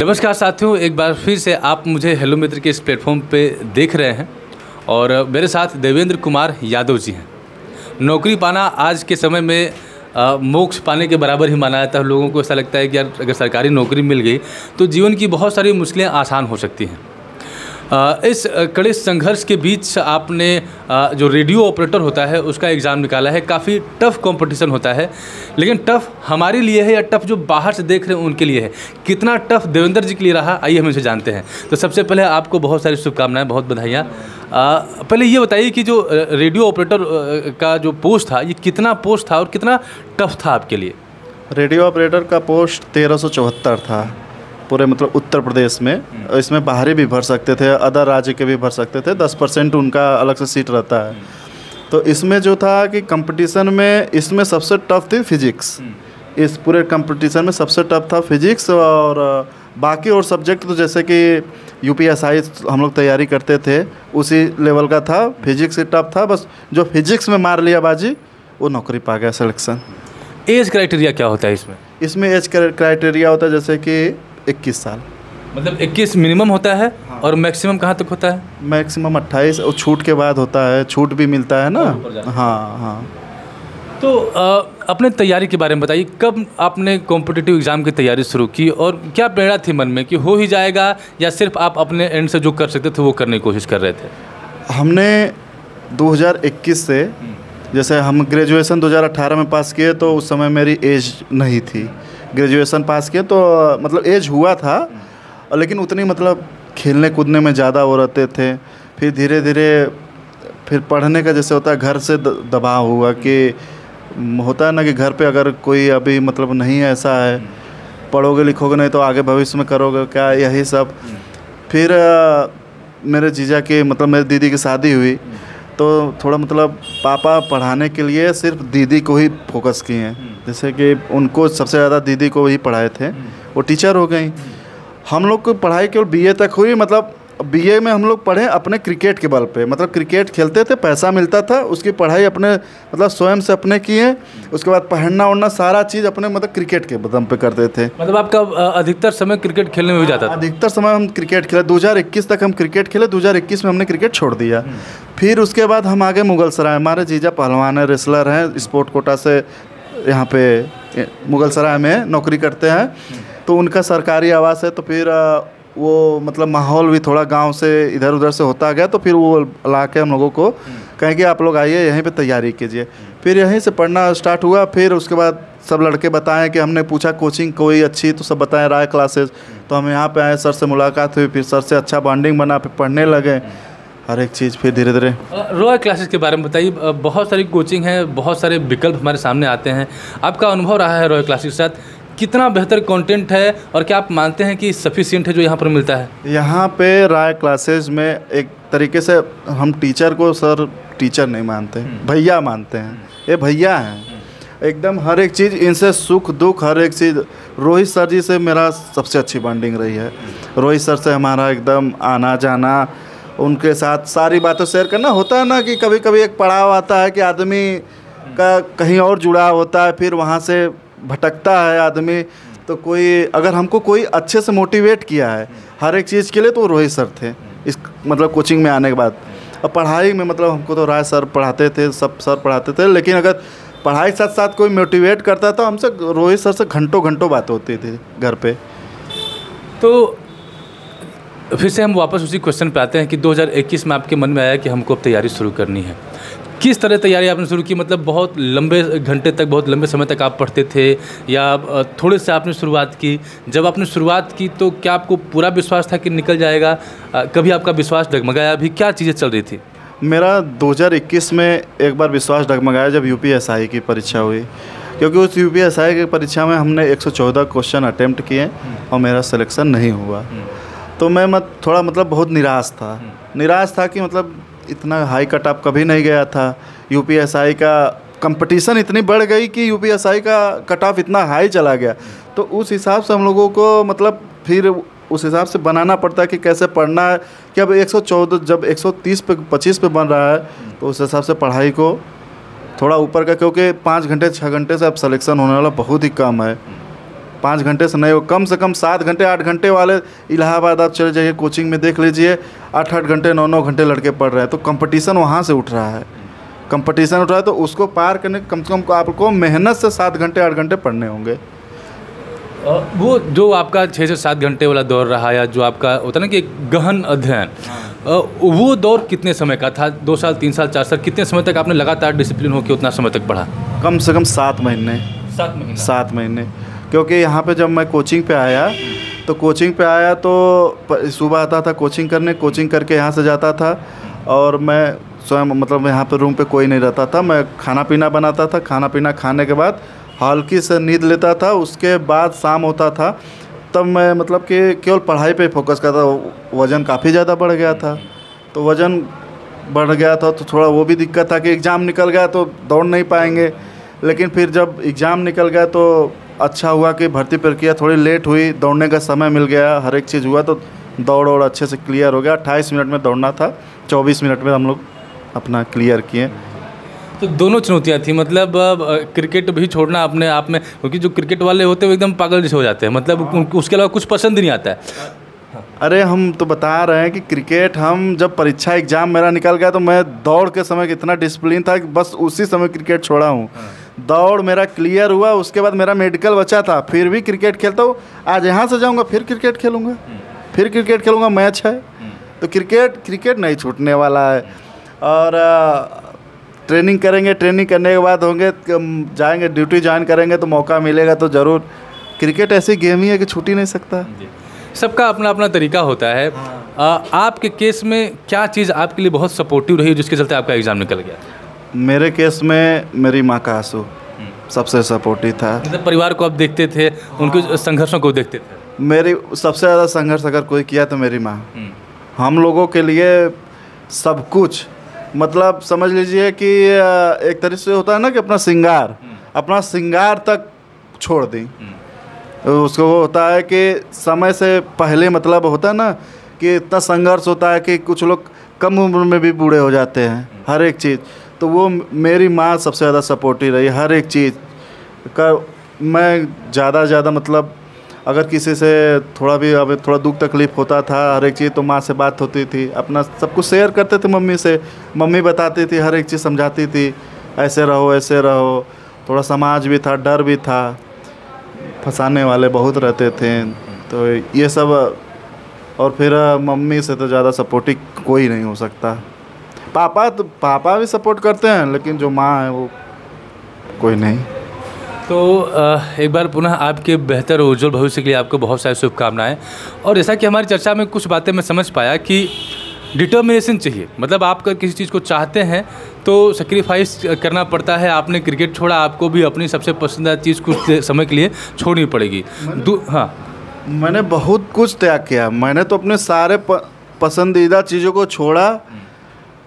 नमस्कार साथियों, एक बार फिर से आप मुझे हेलो मित्र के इस प्लेटफॉर्म पे देख रहे हैं और मेरे साथ देवेंद्र कुमार यादव जी हैं। नौकरी पाना आज के समय में मोक्ष पाने के बराबर ही माना जाता है। लोगों को ऐसा लगता है कि यार अगर सरकारी नौकरी मिल गई तो जीवन की बहुत सारी मुश्किलें आसान हो सकती हैं। इस कड़े संघर्ष के बीच आपने जो रेडियो ऑपरेटर होता है उसका एग्ज़ाम निकाला है। काफ़ी टफ़ कंपटीशन होता है, लेकिन टफ़ हमारे लिए है या टफ़ जो बाहर से देख रहे हैं उनके लिए है? कितना टफ़ देवेंद्र जी के लिए रहा, आइए हम इसे जानते हैं। तो सबसे पहले आपको बहुत सारी शुभकामनाएं, बहुत बधाइयाँ। पहले ये बताइए कि जो रेडियो ऑपरेटर का जो पोस्ट था, ये कितना पोस्ट था और कितना टफ़ था आपके लिए? रेडियो ऑपरेटर का पोस्ट 1374 था पूरे मतलब उत्तर प्रदेश में। इसमें बाहरी भी भर सकते थे, अदर राज्य के भी भर सकते थे। 10% उनका अलग से सीट रहता है। तो इसमें जो था कि कंपटीशन में इसमें सबसे टफ थी फिजिक्स। इस पूरे कंपटीशन में सबसे टफ था फिजिक्स, और बाकी और सब्जेक्ट तो जैसे कि यूपीएसआई हम लोग तैयारी करते थे उसी लेवल का था। फिजिक्स ही टफ था, बस जो फिजिक्स में मार लिया बाजी वो नौकरी पा गया सिलेक्शन। एज क्राइटेरिया क्या होता है इसमें? इसमें एज क्राइटेरिया होता है जैसे कि 21 साल, मतलब 21 मिनिमम होता है। हाँ। और मैक्सिमम कहाँ तक होता है? मैक्सिमम 28, और छूट के बाद होता है, छूट भी मिलता है ना। हाँ हाँ। तो अपने तैयारी के बारे में बताइए, कब आपने कॉम्पिटिटिव एग्ज़ाम की तैयारी शुरू की और क्या प्रेरणा थी मन में कि हो ही जाएगा, या सिर्फ आप अपने एंड से जो कर सकते थे वो करने की कोशिश कर रहे थे? हमने 2021 से, जैसे हम ग्रेजुएशन 2018 में पास किए तो उस समय मेरी एज नहीं थी। ग्रेजुएशन पास किए तो मतलब एज हुआ था, लेकिन उतनी मतलब खेलने कूदने में ज़्यादा वो रहते थे। फिर धीरे धीरे फिर पढ़ने का जैसे होता है घर से दबाव हुआ कि होता है ना कि घर पे अगर कोई अभी मतलब नहीं ऐसा है, पढ़ोगे लिखोगे नहीं तो आगे भविष्य में करोगे क्या, यही सब। फिर मेरे जीजा की मतलब मेरी दीदी की शादी हुई तो थोड़ा मतलब पापा पढ़ाने के लिए सिर्फ दीदी को ही फोकस किए हैं। जैसे कि उनको सबसे ज़्यादा दीदी को ही पढ़ाए थे, वो टीचर हो गई। हम लोग को पढ़ाई केवल बीए तक हुई। मतलब बीए में हम लोग पढ़े अपने क्रिकेट के बल पे, मतलब क्रिकेट खेलते थे, पैसा मिलता था, उसकी पढ़ाई अपने मतलब स्वयं से अपने किए। उसके बाद पढ़ना उड़ना सारा चीज़ अपने मतलब क्रिकेट के दम पे करते थे। मतलब आपका अधिकतर समय क्रिकेट खेलने में भी जाता था? अधिकतर समय हम क्रिकेट खेले। 2021 तक हम क्रिकेट खेले, 2021 में हमने क्रिकेट छोड़ दिया। फिर उसके बाद हम आगे मुगलसराय, हमारे जीजा पहलवान है, रेसलर हैं, स्पोर्ट कोटा से यहाँ पे मुगलसराय में नौकरी करते हैं, तो उनका सरकारी आवास है। तो फिर वो मतलब माहौल भी थोड़ा गांव से इधर उधर से होता गया, तो फिर वो ला के हम लोगों को कहें कि आप लोग आइए यहीं पे तैयारी कीजिए। फिर यहीं से पढ़ना स्टार्ट हुआ। फिर उसके बाद सब लड़के बताएं कि हमने पूछा कोचिंग कोई अच्छी, तो सब बताएं राय क्लासेस। तो हम यहाँ पे आए, सर से मुलाकात हुई, फिर सर से अच्छा बॉन्डिंग बना, फिर पढ़ने लगे हर एक चीज़। फिर धीरे धीरे रॉय क्लासेस के बारे में बताइए। बहुत सारी कोचिंग है, बहुत सारे विकल्प हमारे सामने आते हैं। आपका अनुभव रहा है रॉय क्लासेस के साथ, कितना बेहतर कंटेंट है और क्या आप मानते हैं कि सफिशिएंट है जो यहाँ पर मिलता है? यहाँ पे राय क्लासेस में एक तरीके से हम टीचर को सर टीचर नहीं मानते, भैया मानते हैं। ये भैया हैं एकदम, हर एक चीज़ इनसे सुख दुख हर एक चीज़। रोहित सर जी से मेरा सबसे अच्छी बॉन्डिंग रही है। रोहित सर से हमारा एकदम आना जाना, उनके साथ सारी बातें शेयर करना। होता है ना कि कभी कभी एक पड़ाव आता है कि आदमी का कहीं और जुड़ाव होता है, फिर वहाँ से भटकता है आदमी। तो कोई अगर हमको कोई अच्छे से मोटिवेट किया है हर एक चीज़ के लिए तो रोहित सर थे इस मतलब कोचिंग में आने के बाद। और पढ़ाई में मतलब हमको तो राय सर पढ़ाते थे, सब सर पढ़ाते थे, लेकिन अगर पढ़ाई के साथ साथ कोई मोटिवेट करता था हमसे, रोहित सर से घंटों घंटों बात होती थी घर पे। तो फिर से हम वापस उसी क्वेश्चन पे आते हैं कि 2021 में आपके मन में आया कि हमको अब तैयारी शुरू करनी है। किस तरह तैयारी आपने शुरू की? मतलब बहुत लंबे घंटे तक, बहुत लंबे समय तक आप पढ़ते थे या थोड़े से आपने शुरुआत की? जब आपने शुरुआत की तो क्या आपको पूरा विश्वास था कि निकल जाएगा? कभी आपका विश्वास डगमगाया? अभी क्या चीज़ें चल रही थी? मेरा 2021 में एक बार विश्वास डगमगाया जब यूपीएसआई की परीक्षा हुई, क्योंकि उस यूपीएसआई की परीक्षा में हमने 114 क्वेश्चन अटेम्प्ट किए और मेरा सिलेक्शन नहीं हुआ। तो मैं थोड़ा मतलब बहुत निराश था कि मतलब इतना हाई कट ऑफ कभी नहीं गया था। यूपीएसआई का कंपटीशन इतनी बढ़ गई कि यूपीएसआई का कट ऑफ इतना हाई चला गया। तो उस हिसाब से हम लोगों को मतलब फिर उस हिसाब से बनाना पड़ता है कि कैसे पढ़ना है कि अब 114 जब 130 पे 25 पे बन रहा है तो उस हिसाब से पढ़ाई को थोड़ा ऊपर का, क्योंकि 5 घंटे 6 घंटे से अब सिलेक्शन होने वाला बहुत ही कम है। 5 घंटे से नहीं हो, कम से कम 7 घंटे 8 घंटे वाले इलाहाबाद आप चले जाइए कोचिंग में, देख लीजिए 8-8 घंटे 9-9 घंटे लड़के पढ़ रहे हैं। तो कंपटीशन वहाँ से उठ रहा है, कंपटीशन उठ रहा है, तो उसको पार करने कम से कम आपको मेहनत से 7 घंटे 8 घंटे पढ़ने होंगे। वो जो आपका 6 से 7 घंटे वाला दौर रहा, या जो आपका होता है ना कि एक गहन अध्ययन, वो दौर कितने समय का था? 2 साल 3 साल 4 साल, कितने समय तक आपने लगातार डिसिप्लिन होकर उतना समय तक पढ़ा? कम से कम 7 महीने। 7 महीने, क्योंकि यहाँ पे जब मैं कोचिंग पे आया तो सुबह आता था कोचिंग करने, कोचिंग करके यहाँ से जाता था, और मैं स्वयं मतलब यहाँ पे रूम पे कोई नहीं रहता था, मैं खाना पीना बनाता था, खाना पीना खाने के बाद हल्की से नींद लेता था। उसके बाद शाम होता था तब मैं मतलब कि केवल पढ़ाई पे फोकस करता। वज़न काफ़ी ज़्यादा बढ़ गया था, तो वज़न बढ़ गया था तो थोड़ा वो भी दिक्कत था कि एग्ज़ाम निकल गया तो दौड़ नहीं पाएंगे। लेकिन फिर जब एग्ज़ाम निकल गया तो अच्छा हुआ कि भर्ती प्रक्रिया थोड़ी लेट हुई, दौड़ने का समय मिल गया, हर एक चीज़ हुआ, तो दौड़ अच्छे से क्लियर हो गया। 28 मिनट में दौड़ना था, 24 मिनट में हम लोग अपना क्लियर किए। तो दोनों चुनौतियाँ थी, मतलब क्रिकेट भी छोड़ना अपने आप में, क्योंकि जो क्रिकेट वाले होते हैं वो एकदम पागल जैसे हो जाते हैं, मतलब उसके अलावा कुछ पसंद ही नहीं आता है। अरे हम तो बता रहे हैं कि क्रिकेट, हम जब परीक्षा एग्ज़ाम मेरा निकल गया तो मैं दौड़ के समय इतना डिसिप्लिन था कि बस उसी समय क्रिकेट छोड़ा हूँ। दौड़ मेरा क्लियर हुआ, उसके बाद मेरा मेडिकल बचा था, फिर भी क्रिकेट खेलता हूँ। आज यहाँ से जाऊँगा फिर क्रिकेट खेलूँगा, फिर क्रिकेट खेलूँगा, मैच है तो क्रिकेट नहीं छूटने वाला है। और ट्रेनिंग करेंगे, ट्रेनिंग करने के बाद होंगे जाएंगे ड्यूटी ज्वाइन करेंगे तो मौका मिलेगा तो ज़रूर। क्रिकेट ऐसी गेम ही है कि छूट ही नहीं सकता। सबका अपना अपना तरीका होता है। आपके केस में क्या चीज़ आपके लिए बहुत सपोर्टिव रही जिसके चलते आपका एग्ज़ाम निकल गया? मेरे केस में मेरी माँ का आंसू सबसे सपोर्टिव था। मतलब परिवार को आप देखते थे, उनके संघर्षों को देखते थे? मेरी सबसे ज़्यादा संघर्ष अगर कोई किया तो मेरी माँ। हम लोगों के लिए सब कुछ, मतलब समझ लीजिए कि एक तरह से होता है ना कि अपना श्रृंगार तक छोड़ दी। उसको होता है कि समय से पहले, मतलब होता है ना कि इतना संघर्ष होता है कि कुछ लोग कम उम्र में भी बूढ़े हो जाते हैं, हर एक चीज़। तो वो मेरी माँ सबसे ज़्यादा सपोर्टिव रही हर एक चीज़ का। मैं ज़्यादा मतलब अगर किसी से थोड़ा दुख तकलीफ़ होता था, हर एक चीज़ तो माँ से बात होती थी, अपना सब कुछ शेयर करते थे मम्मी से। मम्मी बताती थी, हर एक चीज़ समझाती थी, ऐसे रहो ऐसे रहो। थोड़ा समाज भी था, डर भी था, फंसाने वाले बहुत रहते थे, तो ये सब। और फिर मम्मी से तो ज़्यादा सपोर्टिव कोई नहीं हो सकता। पापा भी सपोर्ट करते हैं, लेकिन जो माँ है वो कोई नहीं। तो एक बार पुनः आपके बेहतर और उज्जवल भविष्य के लिए आपको बहुत सारी शुभकामनाएं। और जैसा कि हमारी चर्चा में कुछ बातें मैं समझ पाया कि डिटर्मिनेशन चाहिए, मतलब आप अगर किसी चीज़ को चाहते हैं तो सेक्रीफाइस करना पड़ता है। आपने क्रिकेट छोड़ा, आपको भी अपनी सबसे पसंदीदा चीज़ कुछ समय के लिए छोड़नी पड़ेगी। हाँ, मैंने बहुत कुछ त्याग किया। मैंने तो अपने सारे पसंदीदा चीज़ों को छोड़ा।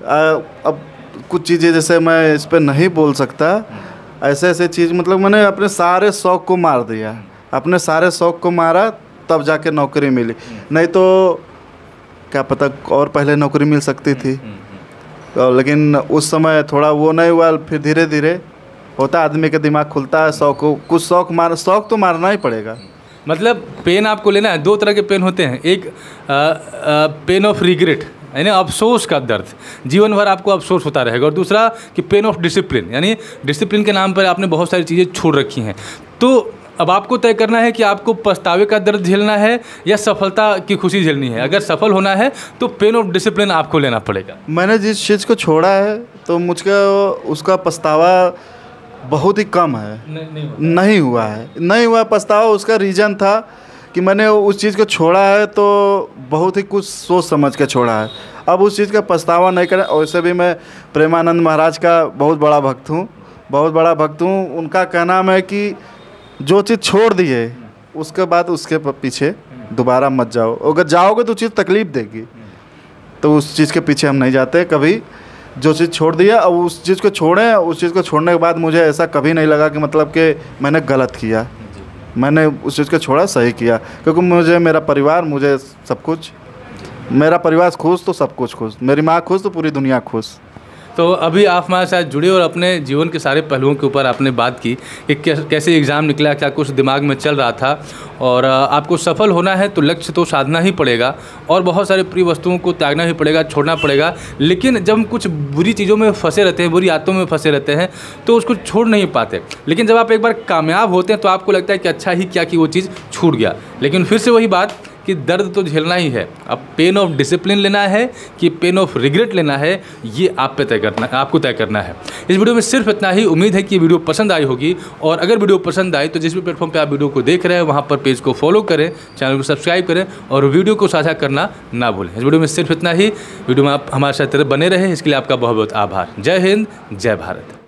अब कुछ चीज़ें जैसे मैं इस पर नहीं बोल सकता, ऐसे चीज़, मतलब मैंने अपने सारे शौक़ को मार दिया। अपने सारे शौक़ को मारा तब जाके नौकरी मिली, नहीं तो क्या पता और पहले नौकरी मिल सकती थी। लेकिन उस समय थोड़ा वो नहीं हुआ। फिर धीरे धीरे होता, आदमी का दिमाग खुलता है, कुछ शौक़ तो मारना ही पड़ेगा। मतलब पेन आपको लेना है, 2 तरह के पेन होते हैं। एक पेन ऑफ रिग्रेट, यानी अफसोस का दर्द, जीवन भर आपको अफसोस होता रहेगा। और दूसरा कि पेन ऑफ डिसिप्लिन, यानी डिसिप्लिन के नाम पर आपने बहुत सारी चीज़ें छोड़ रखी हैं। तो अब आपको तय करना है कि आपको पछतावे का दर्द झेलना है या सफलता की खुशी झेलनी है। अगर सफल होना है तो पेन ऑफ डिसिप्लिन आपको लेना पड़ेगा। मैंने जिस चीज़ को छोड़ा है तो मुझको उसका पछतावा बहुत ही कम है। नहीं हुआ पछतावा। उसका रीज़न था कि मैंने उस चीज़ को छोड़ा है तो बहुत ही कुछ सोच समझ के छोड़ा है। अब उस चीज़ का पछतावा नहीं करें। वैसे भी मैं प्रेमानंद महाराज का बहुत बड़ा भक्त हूँ। उनका कहना है कि जो चीज़ छोड़ दी है उसके बाद उसके पीछे दोबारा मत जाओ। अगर जाओगे तो चीज़ तकलीफ़ देगी, तो उस चीज़ के पीछे हम नहीं जाते कभी। जो चीज़ छोड़ दिया, अब उस चीज़ को छोड़ें। उस चीज़ को छोड़ने के बाद मुझे ऐसा कभी नहीं लगा कि मतलब कि मैंने गलत किया। मैंने उस चीज़ को छोड़ा, सही किया, क्योंकि मुझे मेरा परिवार, मुझे सब कुछ, मेरा परिवार खुश तो सब कुछ खुश, मेरी माँ खुश तो पूरी दुनिया खुश। तो अभी आप हमारे साथ जुड़े और अपने जीवन के सारे पहलुओं के ऊपर आपने बात की कि कैसे एग्ज़ाम निकला, क्या कुछ दिमाग में चल रहा था। और आपको सफल होना है तो लक्ष्य तो साधना ही पड़ेगा और बहुत सारे प्रिय वस्तुओं को त्यागना ही पड़ेगा, छोड़ना पड़ेगा। लेकिन जब हम कुछ बुरी चीज़ों में फंसे रहते हैं, बुरी आदतों में फंसे रहते हैं तो उसको छोड़ नहीं पाते। लेकिन जब आप एक बार कामयाब होते हैं तो आपको लगता है कि अच्छा ही क्या कि वो चीज़ छूट गया। लेकिन फिर से वही बात कि दर्द तो झेलना ही है। अब पेन ऑफ डिसिप्लिन लेना है कि पेन ऑफ रिग्रेट लेना है, ये आप पे तय करना, आपको तय करना है। इस वीडियो में सिर्फ इतना ही। उम्मीद है कि वीडियो पसंद आई होगी और अगर वीडियो पसंद आई तो जिस भी प्लेटफॉर्म पे आप वीडियो को देख रहे हैं वहाँ पर पेज को फॉलो करें, चैनल को सब्सक्राइब करें और वीडियो को साझा करना ना भूलें। इस वीडियो में सिर्फ इतना ही। वीडियो में आप हमारे साथ बने रहें, इसके लिए आपका बहुत बहुत आभार। जय हिंद, जय भारत।